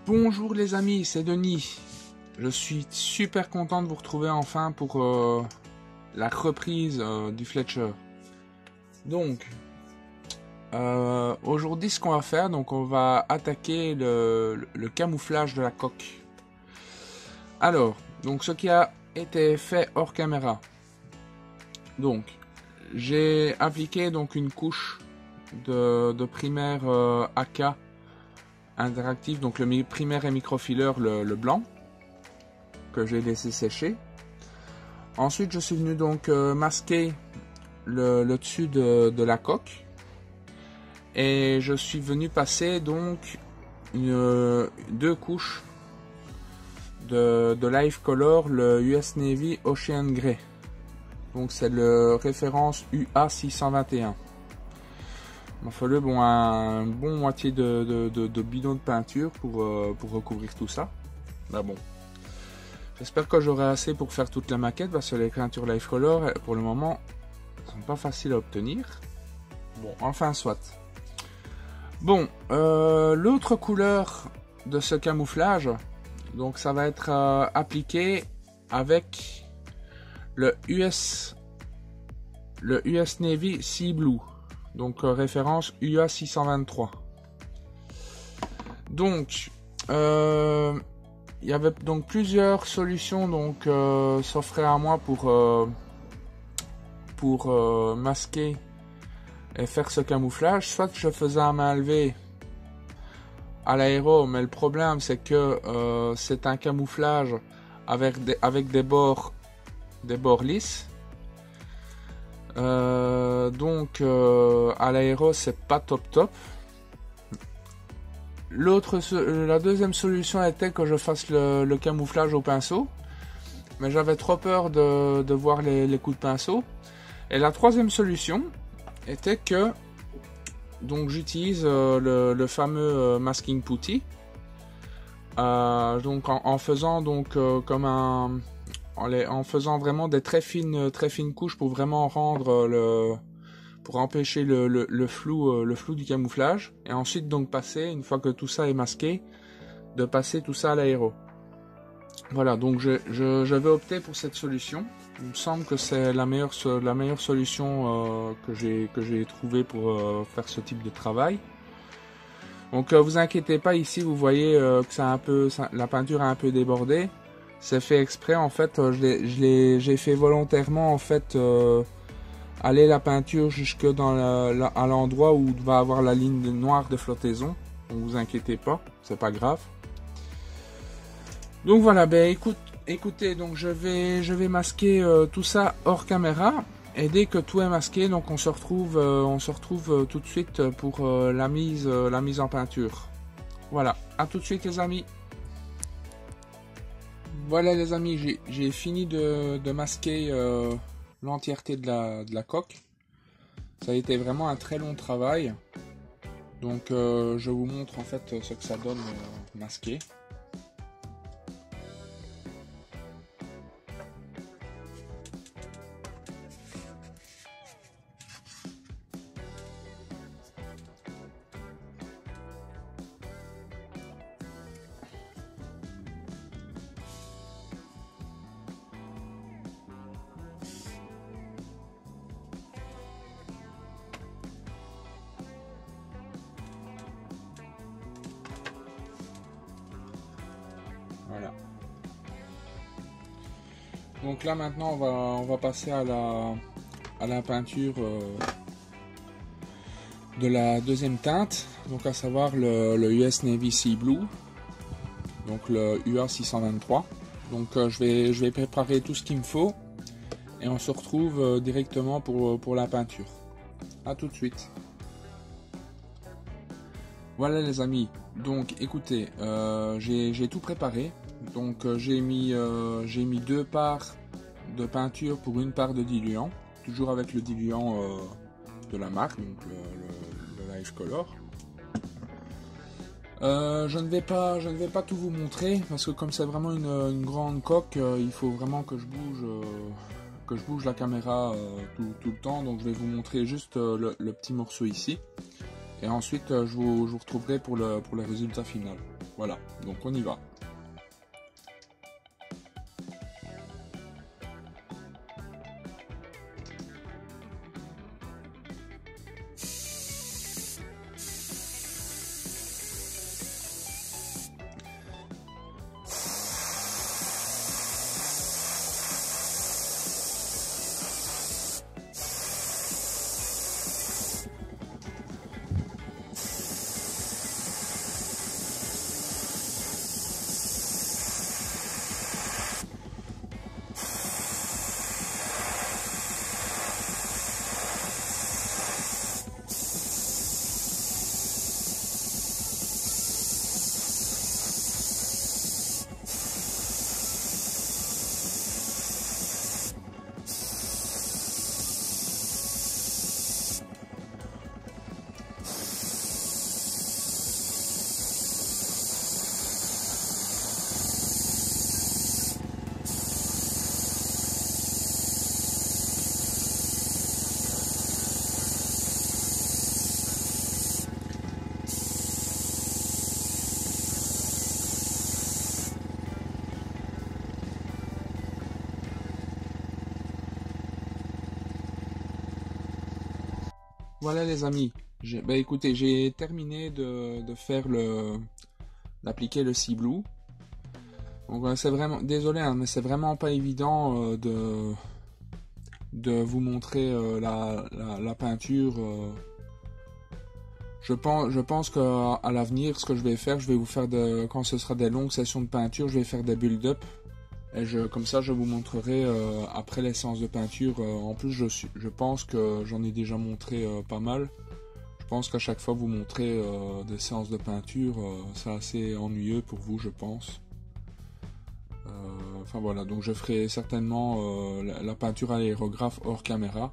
Bonjour les amis, c'est Denis. Je suis super content de vous retrouver enfin pour la reprise du Fletcher. Donc, aujourd'hui ce qu'on va faire, donc on va attaquer le camouflage de la coque. Alors, donc ce qui a été fait hors caméra. Donc, j'ai appliqué donc une couche de primaire AK interactif, donc le primaire et microfilaire, le blanc, que j'ai laissé sécher. Ensuite, je suis venu donc masquer le dessus de la coque. Et je suis venu passer donc deux couches de Life Color, le US Navy Ocean Grey. Donc c'est le référence UA621. Il m'a fallu un bon moitié de bidon de peinture pour recouvrir tout ça. Là, bon. J'espère que j'aurai assez pour faire toute la maquette parce que les peintures Life Color pour le moment sont pas faciles à obtenir. Bon, enfin soit. Bon, l'autre couleur de ce camouflage, donc ça va être appliqué avec le US Navy Sea Blue. Donc référence UA623. Donc il y avait donc plusieurs solutions donc s'offraient à moi pour masquer et faire ce camouflage. Soit je faisais à main levée à l'aéro, mais le problème c'est que c'est un camouflage avec des bords lisses. Donc à l'aéro c'est pas top. La deuxième solution était que je fasse le camouflage au pinceau, mais j'avais trop peur de voir les coups de pinceau. Et la troisième solution était que donc j'utilise le fameux masking putty, donc en faisant donc en faisant vraiment des très fines couches pour vraiment rendre pour empêcher le flou du camouflage, et ensuite donc passer, une fois que tout ça est masqué, de passer tout ça à l'aéro. Voilà, donc je vais opter pour cette solution. Il me semble que c'est la meilleure solution que j'ai trouvée pour faire ce type de travail. Donc vous inquiétez pas, ici vous voyez que la peinture a un peu débordé. C'est fait exprès en fait. J'ai fait volontairement en fait aller la peinture jusque à l'endroit où va avoir la ligne noire de flottaison. Donc vous inquiétez pas, c'est pas grave. Donc voilà, écoutez, donc je vais masquer tout ça hors caméra, et dès que tout est masqué, donc on se retrouve tout de suite pour la mise en peinture. Voilà, à tout de suite les amis. Voilà les amis, j'ai fini de masquer l'entièreté de la coque. Ça a été vraiment un très long travail. Donc je vous montre en fait ce que ça donne masqué. Voilà. Donc là maintenant on va passer à la peinture de la deuxième teinte, donc à savoir le US Navy Sea Blue, donc le UA623. Donc je vais préparer tout ce qu'il me faut et on se retrouve directement pour la peinture. A tout de suite. Voilà les amis, donc écoutez, j'ai tout préparé. Donc j'ai mis 2 parts de peinture pour une part de diluant, toujours avec le diluant de la marque, donc le Life Color. Je ne vais pas tout vous montrer parce que comme c'est vraiment une grande coque, il faut vraiment que je bouge la caméra tout le temps. Donc je vais vous montrer juste le petit morceau ici. Et ensuite je vous retrouverai pour le résultat final. Voilà, donc on y va. Voilà les amis, bah écoutez, j'ai terminé de faire d'appliquer le ciblou. Donc c'est vraiment, désolé, hein, mais c'est vraiment pas évident de vous montrer la peinture. Je pense qu'à l'avenir, ce que je vais faire, je vais vous faire quand ce sera des longues sessions de peinture, je vais faire des build-up. Et comme ça, je vous montrerai après les séances de peinture. En plus, je pense que j'en ai déjà montré pas mal. Je pense qu'à chaque fois vous montrez des séances de peinture, c'est assez ennuyeux pour vous, je pense. Enfin voilà, donc je ferai certainement la peinture à l'aérographe hors caméra.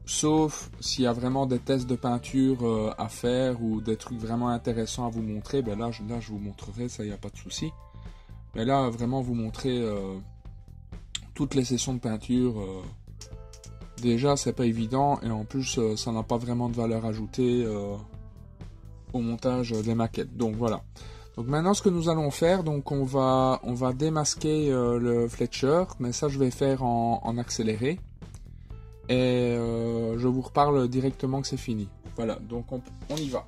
Sauf s'il y a vraiment des tests de peinture à faire ou des trucs vraiment intéressants à vous montrer, ben là je vous montrerai, ça, il n'y a pas de souci. Mais là, vraiment vous montrer toutes les sessions de peinture. Déjà, c'est pas évident et en plus, ça n'a pas vraiment de valeur ajoutée au montage des maquettes. Donc voilà. Donc maintenant, ce que nous allons faire, donc on va démasquer le Fletcher, mais ça je vais faire en accéléré. Et je vous reparle directement que c'est fini. Voilà, donc on y va.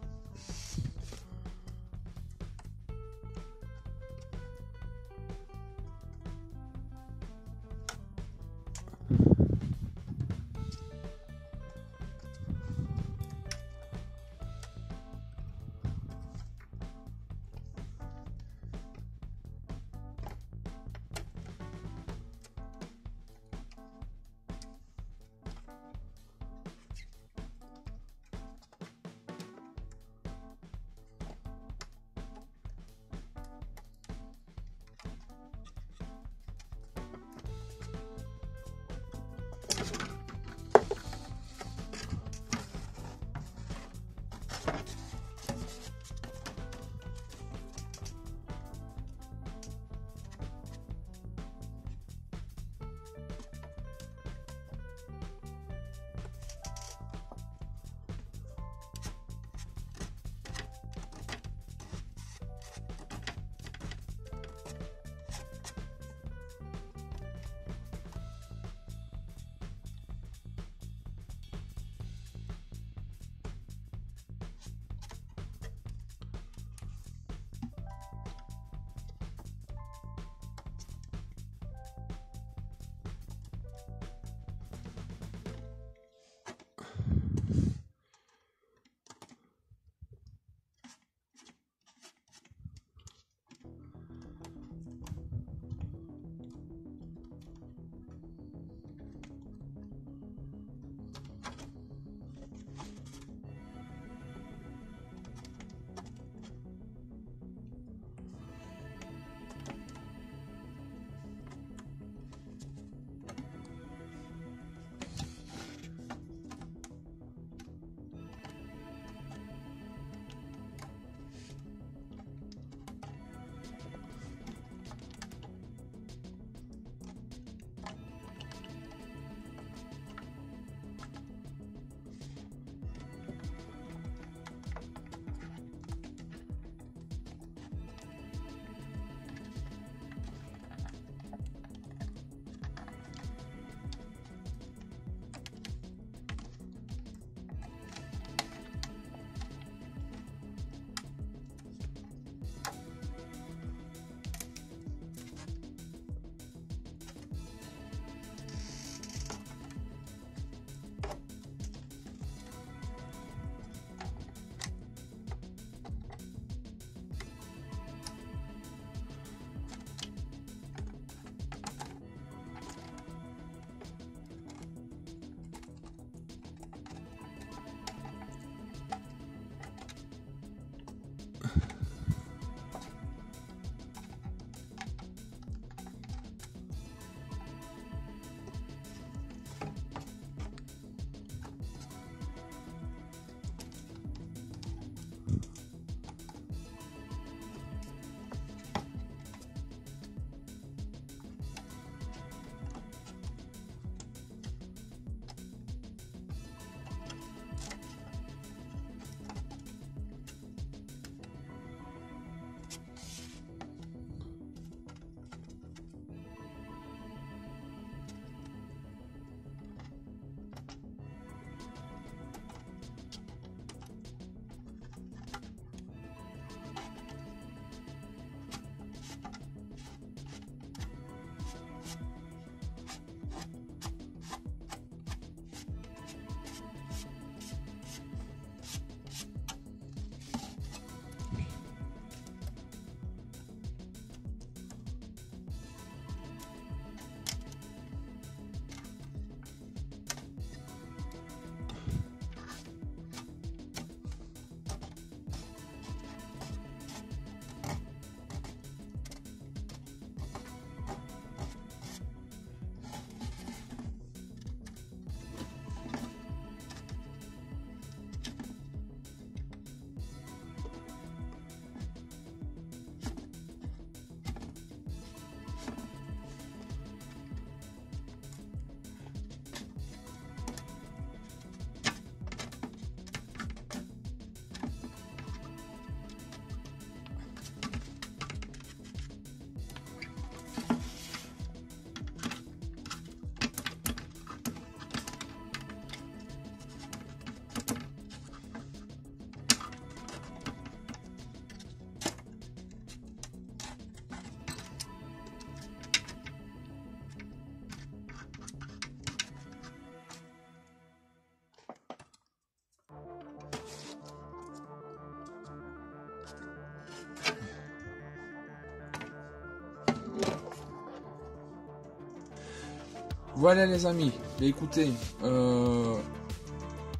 Voilà les amis, écoutez,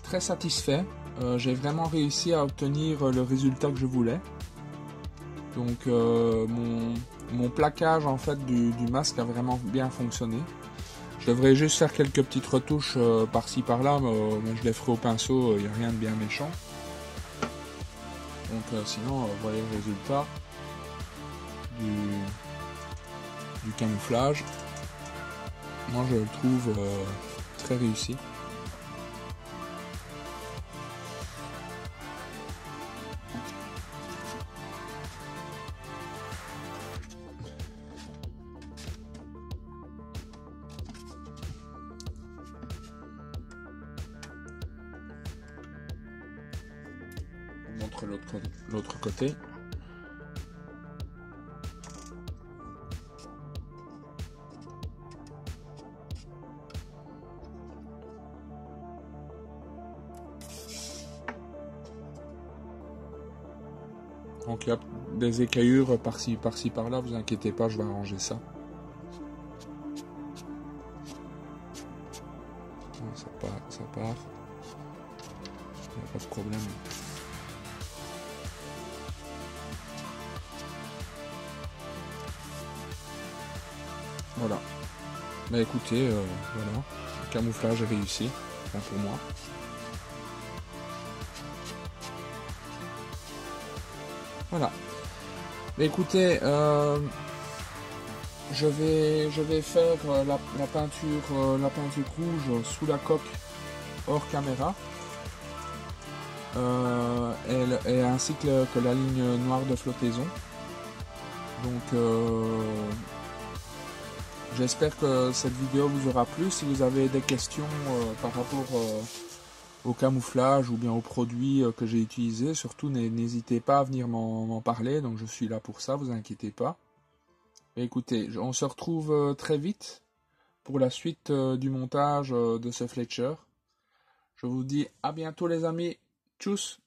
très satisfait. J'ai vraiment réussi à obtenir le résultat que je voulais. Donc mon plaquage en fait du masque a vraiment bien fonctionné. Je devrais juste faire quelques petites retouches par-ci par-là, mais je les ferai au pinceau, il n'y a rien de bien méchant. Donc sinon, vous voyez le résultat du camouflage. Moi je le trouve très réussi. Je vous montre l'autre côté. Donc il y a des écaillures par-ci par-là, vous inquiétez pas, je vais arranger ça. Ça part. Il n'y a pas de problème. Voilà. Bah écoutez, voilà. Le camouflage est réussi. Enfin pour moi. Voilà. Mais écoutez, je vais faire la peinture rouge sous la coque hors caméra. Et ainsi que la ligne noire de flottaison. Donc j'espère que cette vidéo vous aura plu. Si vous avez des questions par rapport au camouflage ou bien aux produits que j'ai utilisés, surtout n'hésitez pas à venir m'en parler. Donc je suis là pour ça, vous inquiétez pas. Et écoutez, on se retrouve très vite pour la suite du montage de ce Fletcher. Je vous dis à bientôt les amis. Tchuss!